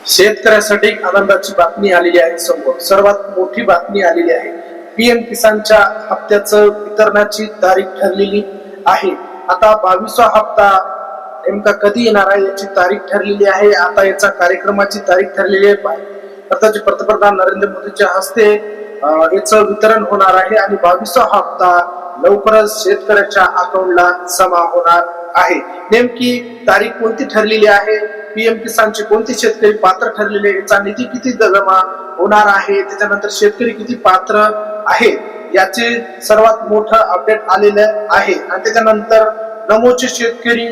शेतकऱ्यासाठी आनंदाची बातमी आलेली आहे समोर. सर्वात मोठी बातमी आलेली आहे. पीएम किसानच्या हप्त्याचं वितरणाची तारीख ठरलेली आहे. आता 22वा हप्ता नेमका कधी येणार आहे याची तारीख ठरलेली आहे. आता याचा कार्यक्रमाची तारीख ठरलेली आहे. भारताचे पंतप्रधान नरेंद्र मोदींच्या हस्ते याचं वितरण होणार आहे आणि 22वा हप्ता लवकरच शेतकऱ्याच्या अकाउंटला जमा होणार आहे. नेमकी तारीख कोणती ठरलेली आहे, पीएम किसानचे कोणते शेतकरी पात्र ठरलेले, याचा निधी किती जमा होणार आहे, त्याच्यानंतर शेतकरी किती पात्र आहे याचे सर्वात मोठं अपडेट आलेलं आहे. आणि त्याच्यानंतर नमोचे शेतकरी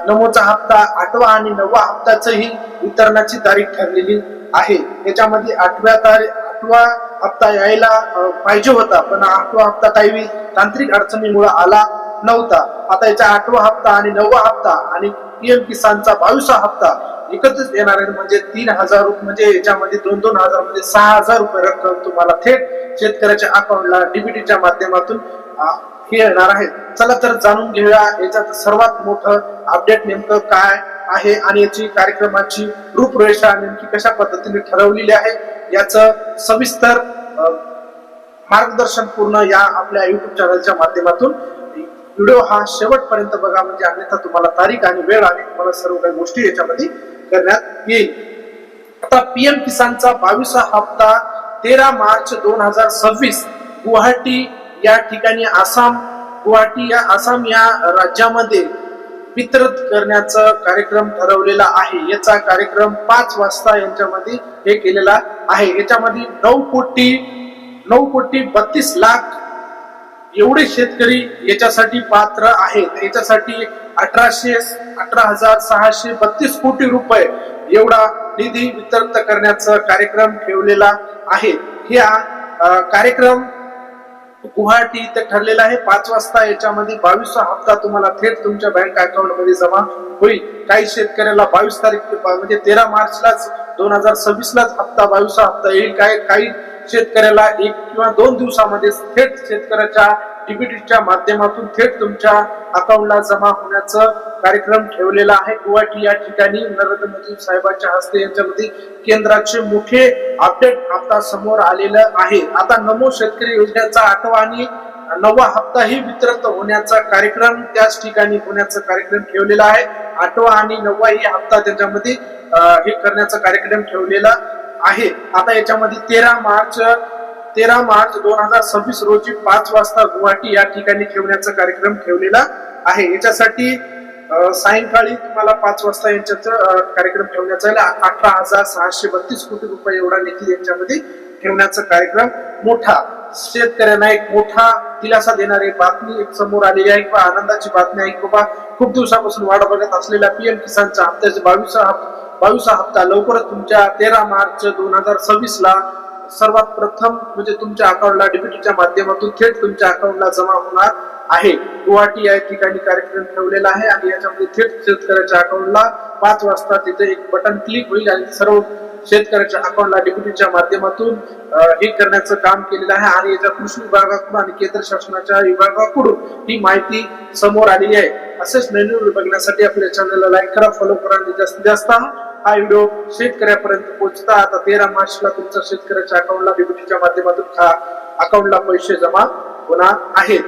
नमोचा हप्ता 8वा आणि 9वा हप्त्याचंही वितरणाची तारीख ठरलेली आहे. याच्यामध्ये 8वा हप्ता यायला पाहिजे होता, पण 8वा हप्ता काही तांत्रिक अडचणीमुळे आला नव्हता. आता याचा 8वा हप्ता आणि 9वा हप्ता आणि पीएम किसानचा 22वा हप्ता एकत्रच येणार आहे. म्हणजे 3,000 रुपये, म्हणजे याच्यामध्ये 2-2 हजार म्हणजे 6,000 रुपये रक्कम तुम्हाला थेट शेतकऱ्याच्या अकाउंटला डीबीटीच्या माध्यमातून हे येणार आहे. चला तर जाणून घेऊया याच्यात सर्वात मोठं अपडेट नेमकं काय आहे आणि याची कार्यक्रमाची रूपरेषा नेमकी कशा पद्धतीने ठरवलेली आहे याचं सविस्तर मार्गदर्शन पूर्ण या आपल्या युट्यूब चॅनलच्या माध्यमातून. व्हिडिओ हा शेवटपर्यंत बघा, म्हणजे अन्यथा तुम्हाला तारीख आणि वेळ आणि तुम्हाला सर्व काही गोष्टी याच्यामध्ये करण्यात येईल. आता पीएम किसानचा 22वा हप्ता 13 मार्च 2026 गुवाहाटी या ठिकाणी गुवाहाटी या आसाम या राज्यामध्ये वितरित करण्याचा कार्यक्रम ठरवलेला आहे. याचा कार्यक्रम 5 वाजता यांच्यामध्ये हे केलेला आहे. याच्यामध्ये 9 कोटी 32 लाख एवढे शेतकरी याच्यासाठी पात्र आहेत. याच्यासाठी 18,632 कोटी रुपये एवढा निधी वितरित करण्याचा कार्यक्रम ठेवलेला आहे. हा कार्यक्रम गुवाहाटी इथे ठरलेला आहे 5 वाजता. याच्यामध्ये 22वा हप्ता तुम्हाला थेट तुमच्या बँक अकाउंट मध्ये जमा होईल. काही शेतकऱ्याला 22 तारीख म्हणजे 13 मार्चलाच 2026 लाच हप्ता 22वा हप्ता येईल. काही शेतकऱ्याला 1 किंवा 2 दिवसामध्ये थेट शेतकऱ्याच्या डीबीटीच्या माध्यमातून थेट तुमच्या अकाउंटला जमा होण्याचा कार्यक्रम ठेवलेला आहे. गुवाहाटी या ठिकाणी नरेंद्र मोदी साहेबांच्या हस्ते यांच्यामध्ये केंद्राचे मोठे अपडेट आता समोर आलेलं आहे. आता नमो शेतकरी योजनेचा 8वा आणि 9वा हप्ताही वितरित होण्याचा कार्यक्रम त्याच ठिकाणी होण्याचा कार्यक्रम ठेवलेला आहे. 8वा आणि 9वा ही हप्ता त्याच्यामध्ये हे करण्याचा कार्यक्रम ठेवलेला आहे. आता याच्यामध्ये 13 मार्च 2026 रोजी 5 वाजता गुवाहाटी या ठिकाणी ठेवण्याचा कार्यक्रम ठेवलेला आहे. याच्यासाठी सायंकाळी तुम्हाला 5 वाजता यांच्याचा कार्यक्रम ठेवण्याचा आहे. 18,632 कोटी रुपये एवढा निधी यांच्यामध्ये ठेवण्याचा कार्यक्रम मोठा शेतकऱ्यांना एक मोठा दिलासा देणारी बातमी एक समोर आलेली आहे. किंवा आनंदाची बातमी आहे. बाबा खूप दिवसापासून वाट बघत असलेल्या पीएम किसानच्या हप्त्याचे 22वा हप्ता लवकरच तुमच्या 13 मार्च 2026 ला सर्वात प्रथम म्हणजे तुमच्या अकाउंटला डीबीटीच्या माध्यमातून थेट तुमच्या अकाउंटला जमा होणार आहे. गुवाहाटी या ठिकाणी कार्यक्रम ठेवलेला आहे आणि याच्यामध्ये थेट शेतकऱ्याच्या अकाउंटला 5 वाजता तिथे एक बटन क्लिक होईल आणि सर्व शेतकऱ्याच्या अकाउंटला डीबीटीच्या माध्यमातून हे करण्याचं काम केलेलं आहे. आणि याच्या कृषी विभागाकडून आणि केंद्र शासनाच्या विभागाकडून ही माहिती समोर आलेली आहे. असेच नवीन व्हिडिओ बघण्यासाठी आपल्या चॅनलला लाईक करा, फॉलो करा आणि जास्तीत जास्त हा व्हिडिओ शेतकऱ्यापर्यंत पोहोचता. आता 13 मार्चला तुमच्या शेतकऱ्याच्या अकाउंटला डीबीटीच्या माध्यमातून अकाउंटला पैसे जमा होणार आहेत.